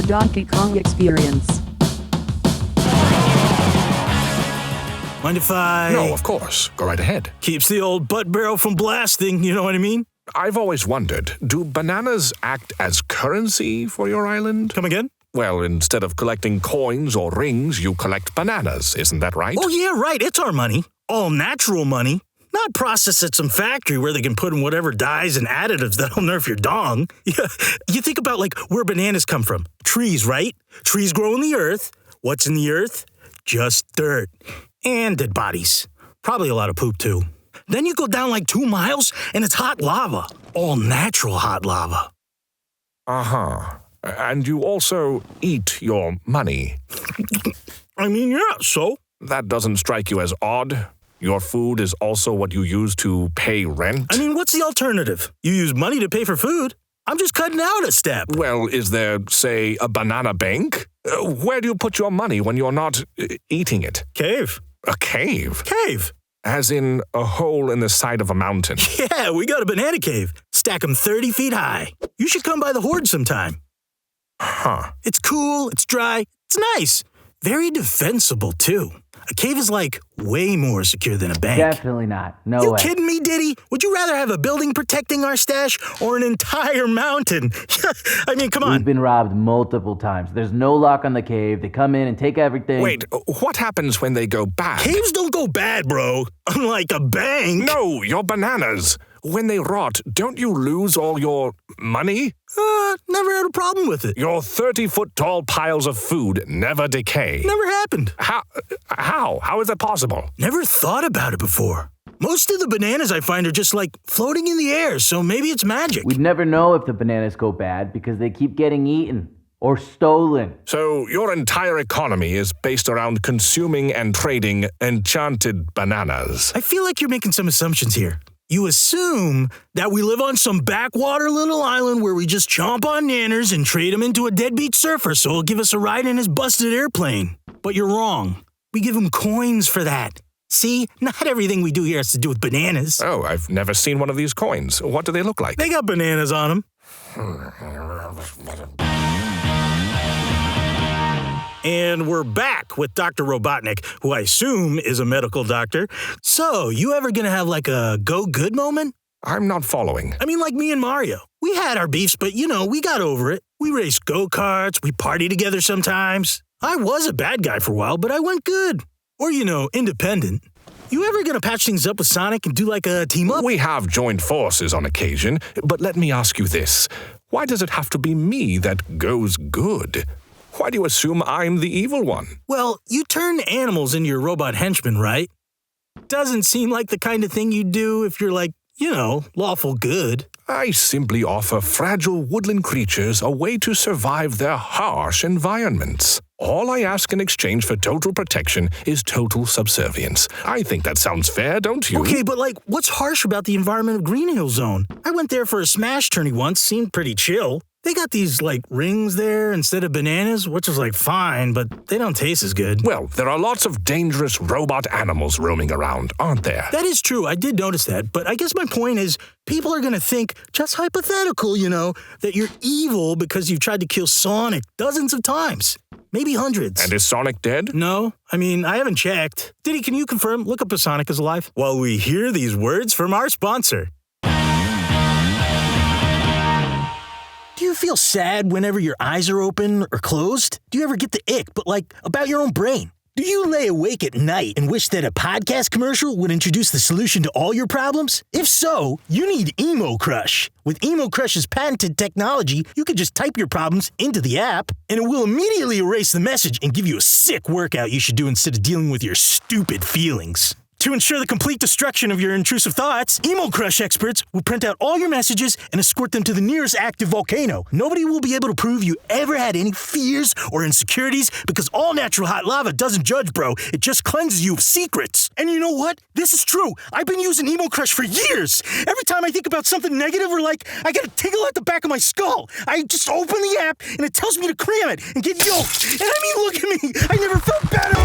The Donkey Kong Experience. Mind if I... No, of course. Go right ahead. Keeps the old butt barrel from blasting, you know what I mean? I've always wondered, do bananas act as currency for your island? Come again? Well, instead of collecting coins or rings, you collect bananas, isn't that right? Oh, yeah, right. It's our money. All natural money. Not processed at some factory where they can put in whatever dyes and additives that'll nerf your dong. Yeah. You think about, like, where bananas come from. Trees, right? Trees grow in the earth. What's in the earth? Just dirt. And dead bodies. Probably a lot of poop, too. Then you go down like 2 miles, and it's hot lava. All natural hot lava. Uh-huh. And you also eat your money. I mean, yeah, so? That doesn't strike you as odd? Your food is also what you use to pay rent? I mean, what's the alternative? You use money to pay for food? I'm just cutting out a step. Well, is there, say, a banana bank? Where do you put your money when you're not eating it? Cave. A cave? Cave. As in a hole in the side of a mountain? Yeah, we got a banana cave. Stack 'em 30 feet high. You should come by the horde sometime. Huh. It's cool, it's dry, it's nice. Very defensible, too. A cave is, like, way more secure than a bank. Definitely not. No You way. kidding me, Diddy? Would you rather have a building protecting our stash or an entire mountain? I mean, come on. We've been robbed multiple times. There's no lock on the cave. They come in and take everything. Wait, what happens when they go bad? Caves don't go bad, bro. Unlike a bank. No, your bananas. When they rot, don't you lose all your money? Never had a problem with it. Your 30-foot-tall piles of food never decay. Never happened. How? How is that possible? Never thought about it before. Most of the bananas I find are just like floating in the air, so maybe it's magic. We'd never know if the bananas go bad because they keep getting eaten or stolen. So your entire economy is based around consuming and trading enchanted bananas. I feel like you're making some assumptions here. You assume that we live on some backwater little island where we just chomp on nanners and trade him into a deadbeat surfer so he'll give us a ride in his busted airplane. But you're wrong. We give him coins for that. See, not everything we do here has to do with bananas. Oh, I've never seen one of these coins. What do they look like? They got bananas on them. And we're back with Dr. Robotnik, who I assume is a medical doctor. So, you ever gonna have like a go-good moment? I'm not following. I mean, like me and Mario. We had our beefs, but we got over it. We raced go-karts, we party together sometimes. I was a bad guy for a while, but I went good. Or, independent. You ever gonna patch things up with Sonic and do like a team-up? We have joined forces on occasion, but let me ask you this. Why does it have to be me that goes good? Why do you assume I'm the evil one? Well, you turn animals into your robot henchmen, right? Doesn't seem like the kind of thing you'd do if you're like, lawful good. I simply offer fragile woodland creatures a way to survive their harsh environments. All I ask in exchange for total protection is total subservience. I think that sounds fair, don't you? Okay, but what's harsh about the environment of Green Hill Zone? I went there for a smash tourney once, seemed pretty chill. They got these, rings there instead of bananas, which is, fine, but they don't taste as good. Well, there are lots of dangerous robot animals roaming around, aren't there? That is true. I did notice that. But I guess my point is, people are going to think, just hypothetical, that you're evil because you've tried to kill Sonic dozens of times. Maybe hundreds. And is Sonic dead? No. I mean, I haven't checked. Diddy, can you confirm? Look up if Sonic is alive. While we hear these words from our sponsor. Do you feel sad whenever your eyes are open or closed? Do you ever get the ick, but about your own brain? Do you lay awake at night and wish that a podcast commercial would introduce the solution to all your problems? If so, you need Emocrush. With Emocrush's patented technology, you can just type your problems into the app, and it will immediately erase the message and give you a sick workout you should do instead of dealing with your stupid feelings. To ensure the complete destruction of your intrusive thoughts, Emocrush experts will print out all your messages and escort them to the nearest active volcano. Nobody will be able to prove you ever had any fears or insecurities because all natural hot lava doesn't judge, bro. It just cleanses you of secrets. And you know what? This is true. I've been using Emocrush for years. Every time I think about something negative or I get a tingle at the back of my skull, I just open the app and it tells me to cram it and get yoked. And I mean, look at me. I never felt better.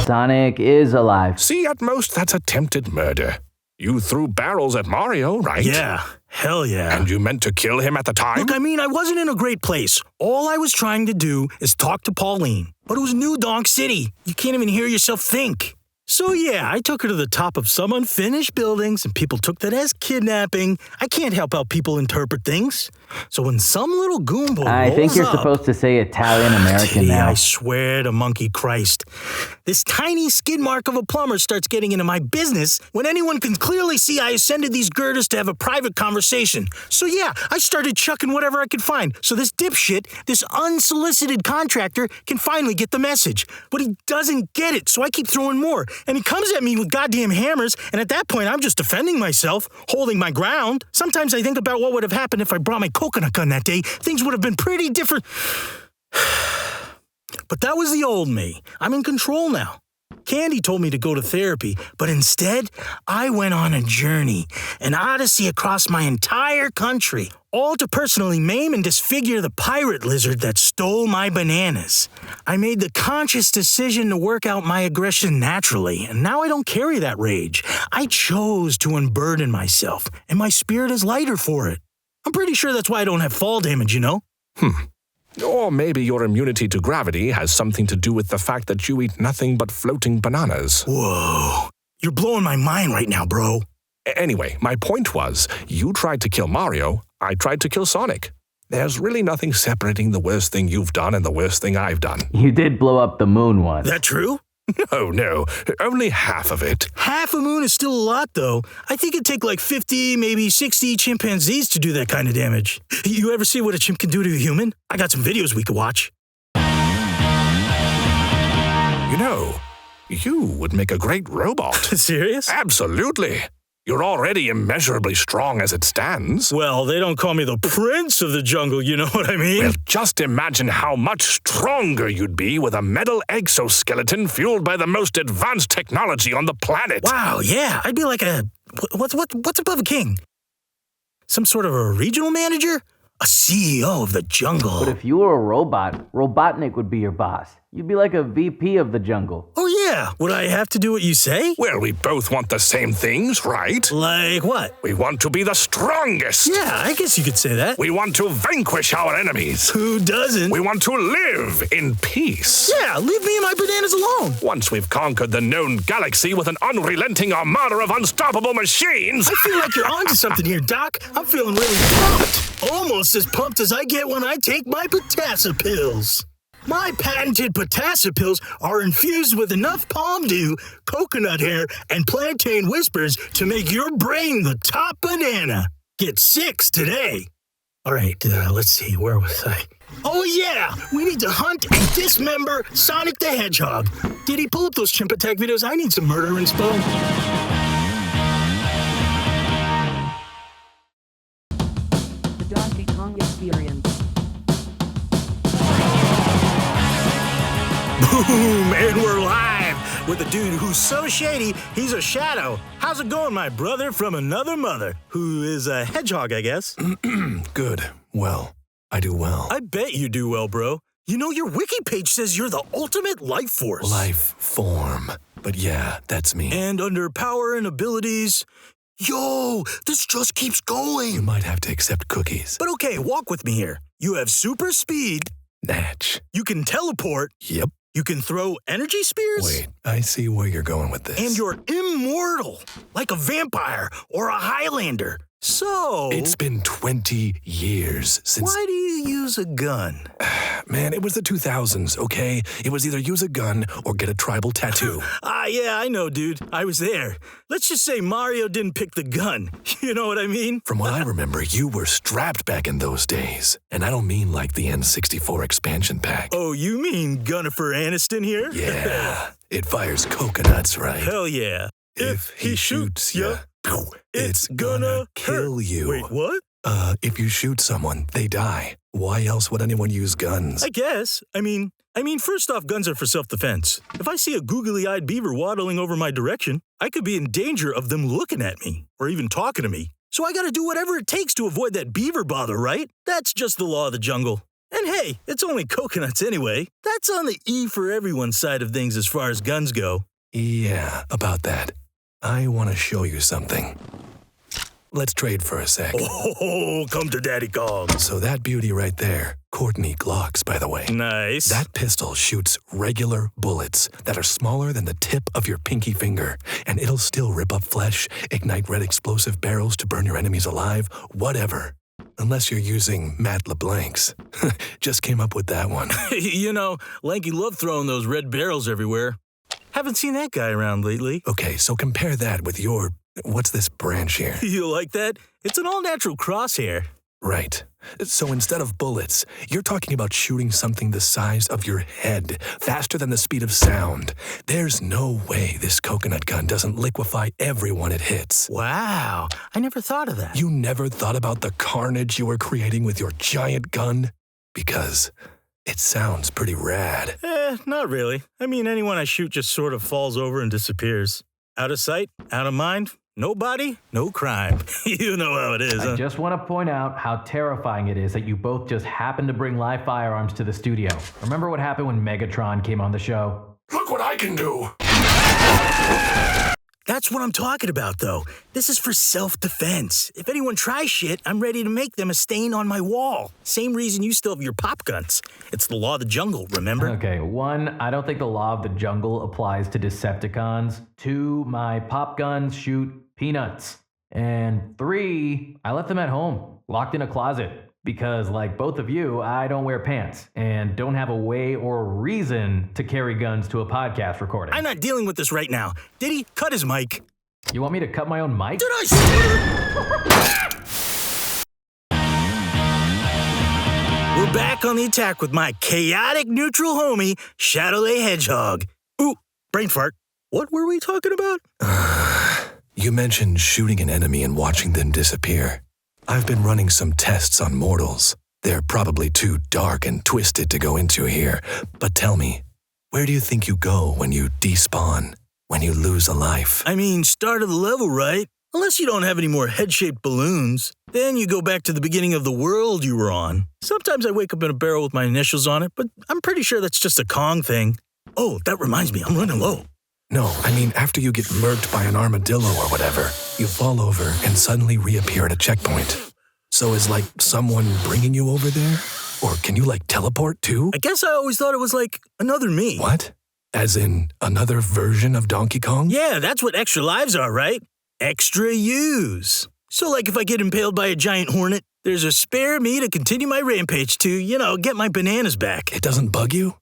Sonic is alive. See, at most, that's attempted murder. You threw barrels at Mario, right? Yeah. Hell yeah. And you meant to kill him at the time? Look, I mean, I wasn't in a great place. All I was trying to do is talk to Pauline. But it was New Donk City. You can't even hear yourself think. So yeah, I took her to the top of some unfinished buildings, and people took that as kidnapping. I can't help how people interpret things. So when some little goomba I think you're rolls up, supposed to say Italian-American Diddy, now. I swear to monkey Christ. This tiny skid mark of a plumber starts getting into my business when anyone can clearly see I ascended these girders to have a private conversation. So yeah, I started chucking whatever I could find. So this dipshit, this unsolicited contractor, can finally get the message. But he doesn't get it, so I keep throwing more. And he comes at me with goddamn hammers, and at that point I'm just defending myself, holding my ground. Sometimes I think about what would have happened if I brought my coconut gun that day. Things would have been pretty different. But that was the old me. I'm in control now. Candy told me to go to therapy, but instead, I went on a journey, an odyssey across my entire country, all to personally maim and disfigure the pirate lizard that stole my bananas. I made the conscious decision to work out my aggression naturally, and now I don't carry that rage. I chose to unburden myself, and my spirit is lighter for it. I'm pretty sure that's why I don't have fall damage, you know? Or maybe your immunity to gravity has something to do with the fact that you eat nothing but floating bananas. Whoa. You're blowing my mind right now, bro. Anyway, my point was, you tried to kill Mario, I tried to kill Sonic. There's really nothing separating the worst thing you've done and the worst thing I've done. You did blow up the moon once. That true? No, only half of it. Half a moon is still a lot, though. I think it'd take like 50, maybe 60 chimpanzees to do that kind of damage. You ever see what a chimp can do to a human? I got some videos we could watch. You know, you would make a great robot. Serious? Absolutely. You're already immeasurably strong as it stands. Well, they don't call me the prince of the jungle, you know what I mean? Well, just imagine how much stronger you'd be with a metal exoskeleton fueled by the most advanced technology on the planet. Wow, yeah, I'd be like a... What's above a king? Some sort of a regional manager? A CEO of the jungle. But if you were a robot, Robotnik would be your boss. You'd be like a VP of the jungle. Oh yeah, would I have to do what you say? Well, we both want the same things, right? Like what? We want to be the strongest. Yeah, I guess you could say that. We want to vanquish our enemies. Who doesn't? We want to live in peace. Yeah, leave me and my bananas alone. Once we've conquered the known galaxy with an unrelenting armada of unstoppable machines. I feel like you're onto something here, Doc. I'm feeling really pumped. Almost as pumped as I get when I take my Potassa pills. My patented Potassa pills are infused with enough palm dew, coconut hair, and plantain whispers to make your brain the top banana. Get 6 today. All right, let's see, where was I? Oh yeah, we need to hunt and dismember Sonic the Hedgehog. Did he pull up those chimp attack videos? I need some murder inspo. The Donkey Kong Experience. Boom, and we're live with a dude who's so shady, he's a shadow. How's it going, my brother from another mother, who is a hedgehog, I guess? Good. Well, I do well. I bet you do well, bro. You know, your wiki page says you're the ultimate life force. Life form. But yeah, that's me. And under power and abilities... Yo, this just keeps You going. might have to accept cookies. But okay, walk with me here. You have super speed. Natch. You can teleport. Yep. You can throw energy spears. Wait, I see where you're going with this. And you're immortal, like a vampire or a Highlander. So... It's been 20 years since... Why do you use a gun? Man, it was the 2000s, okay? It was either use a gun or get a tribal tattoo. Yeah, I know, dude. I was there. Let's just say Mario didn't pick the gun. You know what I mean? From what I remember, you were strapped back in those days. And I don't mean like the N64 expansion pack. Oh, you mean Gunnifer Aniston here? Yeah, it fires coconuts, right? Hell yeah. If he shoots ya, it's gonna kill hurt. you. Wait, what? If you shoot someone, they die. Why else would anyone use guns? I guess. I mean, first off, guns are for self-defense. If I see a googly-eyed beaver waddling over my direction, I could be in danger of them looking at me or even talking to me. So I gotta do whatever it takes to avoid that beaver bother, right? That's just the law of the jungle. And hey, it's only coconuts anyway. That's on the E for everyone side of things as far as guns go. Yeah, about that. I want to show you something. let's trade for a sec. Oh, come to Daddy Kong. So that beauty right there, Courtney Glocks, by the way. Nice. That pistol shoots regular bullets that are smaller than the tip of your pinky finger, and it'll still rip up flesh, ignite red explosive barrels to burn your enemies alive, whatever. Unless you're using Matt LeBlanc's. Just came up with that one. You know, Lanky loved throwing those red barrels everywhere. Haven't seen that guy around lately. Okay, so compare that with your... What's this branch here? You like that? It's an all-natural crosshair. Right. So instead of bullets, you're talking about shooting something the size of your head, faster than the speed of sound. There's no way this coconut gun doesn't liquefy everyone it hits. Wow, I never thought of that. You never thought about the carnage you were creating with your giant gun? Because it sounds pretty rad. Not really. I mean, anyone I shoot just sort of falls over and disappears. Out of sight, out of mind. No body, no crime. You know how it is, huh? I just want to point out how terrifying it is that you both just happened to bring live firearms to the studio. Remember what happened when Megatron came on the show? Look what I can do! That's what I'm talking about, though. This is for self-defense. If anyone tries shit, I'm ready to make them a stain on my wall. Same reason you still have your pop guns. It's the law of the jungle, remember? Okay, 1, I don't think the law of the jungle applies to Decepticons. 2, my pop guns shoot peanuts. And 3, I left them at home, locked in a closet. Because, like both of you, I don't wear pants and don't have a way or reason to carry guns to a podcast recording. I'm not dealing with this right now. Diddy, cut his mic. You want me to cut my own mic? Did I stutter? We're back on the attack with my chaotic neutral homie, Shadow the Hedgehog. Ooh, brain fart. What were we talking about? You mentioned shooting an enemy and watching them disappear. I've been running some tests on mortals. They're probably too dark and twisted to go into here. But tell me, where do you think you go when you despawn? When you lose a life? I mean, start of the level, right? Unless you don't have any more head-shaped balloons. Then you go back to the beginning of the world you were on. Sometimes I wake up in a barrel with my initials on it, but I'm pretty sure that's just a Kong thing. Oh, that reminds me, I'm running low. No, I mean after you get murked by an armadillo or whatever, you fall over and suddenly reappear at a checkpoint. So is like someone bringing you over there? Or can you like teleport too? I guess I always thought it was like another me. What? As in another version of Donkey Kong? Yeah, that's what extra lives are, right? Extra yous. So like if I get impaled by a giant hornet, there's a spare me to continue my rampage to, you know, get my bananas back. It doesn't bug you?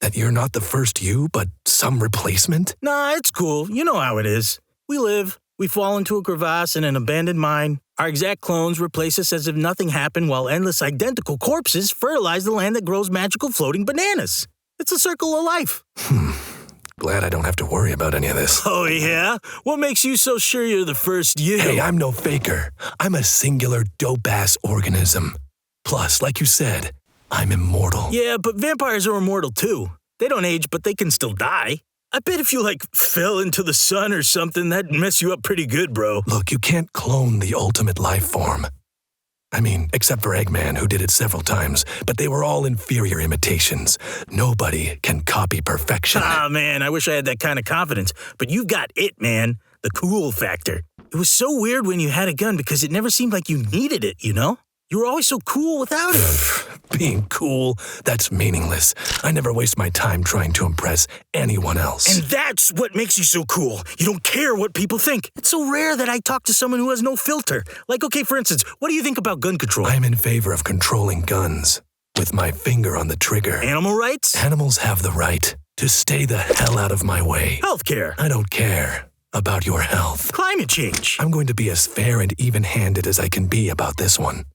That you're not the first you, but some replacement? Nah, it's cool. You know how it is. We live, we fall into a crevasse in an abandoned mine. Our exact clones replace us as if nothing happened while endless identical corpses fertilize the land that grows magical floating bananas. It's a circle of life. Glad I don't have to worry about any of this. Oh, yeah? What makes you so sure you're the first you? Hey, I'm no faker. I'm a singular dope-ass organism. Plus, like you said, I'm immortal. Yeah, but vampires are immortal too. They don't age, but they can still die. I bet if you, like, fell into the sun or something, that'd mess you up pretty good, bro. Look, you can't clone the ultimate life form. I mean, except for Eggman, who did it several times, but they were all inferior imitations. Nobody can copy perfection. Ah, man, I wish I had that kind of confidence. But you've got it, man. The cool factor. It was so weird when you had a gun because it never seemed like you needed it, you know? You were always so cool without it. Being cool, that's meaningless. I never waste my time trying to impress anyone else. And that's what makes you so cool. You don't care what people think. It's so rare that I talk to someone who has no filter. Like, okay, for instance, what do you think about gun control? I'm in favor of controlling guns. With my finger on the trigger. Animal rights? Animals have the right to stay the hell out of my way. Healthcare. I don't care about your health. Climate change. I'm going to be as fair and even-handed as I can be about this one.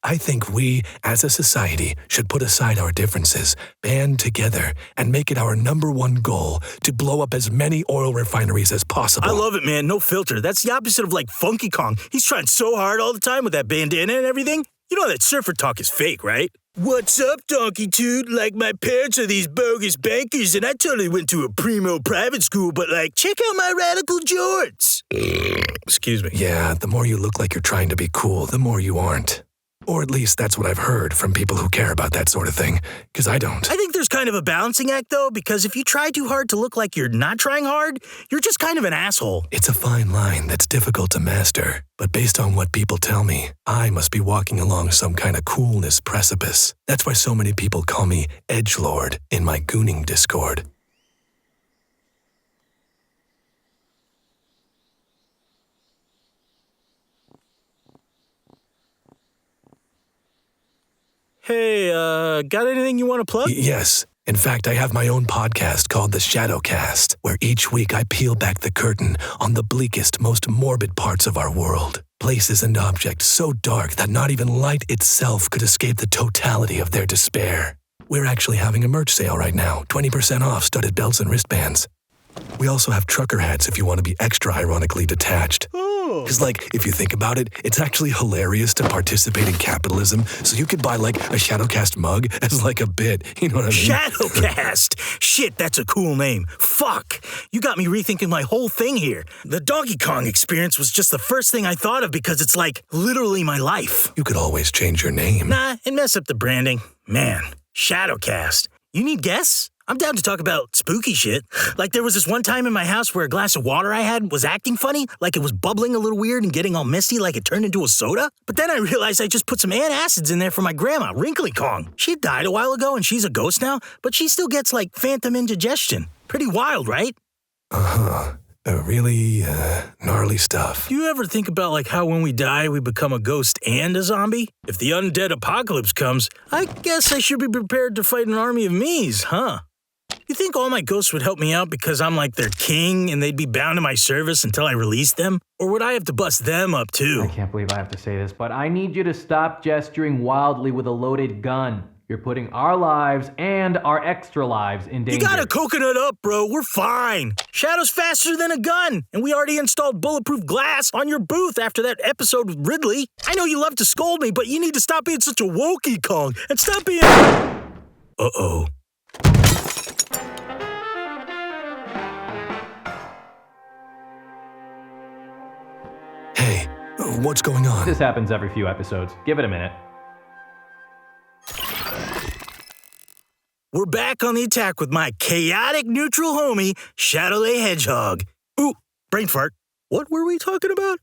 I think we, as a society, should put aside our differences, band together, and make it our #1 goal to blow up as many oil refineries as possible. I love it, man. No filter. That's the opposite of, like, Funky Kong. He's trying so hard all the time with that bandana and everything. You know that surfer talk is fake, right? What's up, Donkey Toot? Like, my parents are these bogus bankers, and I totally went to a primo private school, but, like, check out my radical jorts. Excuse me. Yeah, the more you look like you're trying to be cool, the more you aren't. Or at least that's what I've heard from people who care about that sort of thing, because I don't. I think there's kind of a balancing act, though, because if you try too hard to look like you're not trying hard, you're just kind of an asshole. It's a fine line that's difficult to master, but based on what people tell me, I must be walking along some kind of coolness precipice. That's why so many people call me Edgelord in my gooning Discord. Hey, got anything you want to plug? Yes. In fact, I have my own podcast called The Shadowcast, where each week I peel back the curtain on the bleakest, most morbid parts of our world. Places and objects so dark that not even light itself could escape the totality of their despair. We're actually having a merch sale right now, 20% off studded belts and wristbands. We also have trucker hats if you want to be extra ironically detached. Because, if you think about it, it's actually hilarious to participate in capitalism, so you could buy, a Shadowcast mug as, a bit. You know what I mean? Shadowcast! Shit, that's a cool name. Fuck! You got me rethinking my whole thing here. The Donkey Kong experience was just the first thing I thought of because it's, literally my life. You could always change your name. Nah, it mess up the branding. Man, Shadowcast. You need guests? I'm down to talk about spooky shit. There was this one time in my house where a glass of water I had was acting funny, it was bubbling a little weird and getting all misty it turned into a soda. But then I realized I just put some antacids in there for my grandma, Wrinkly Kong. She died a while ago and she's a ghost now, but she still gets phantom indigestion. Pretty wild, right? Really gnarly stuff. Do you ever think about how when we die we become a ghost and a zombie? If the undead apocalypse comes, I guess I should be prepared to fight an army of me's, huh? You think all my ghosts would help me out because I'm their king and they'd be bound to my service until I release them? Or would I have to bust them up too? I can't believe I have to say this, but I need you to stop gesturing wildly with a loaded gun. You're putting our lives and our extra lives in danger. You gotta coconut up, bro. We're fine. Shadow's faster than a gun, and we already installed bulletproof glass on your booth after that episode with Ridley. I know you love to scold me, but you need to stop being such a wokey Kong and stop being... Uh-oh. Hey, what's going on? This happens every few episodes. Give it a minute. We're back on the attack with my chaotic neutral homie, Shadow the Hedgehog. Ooh, brain fart. What were we talking about?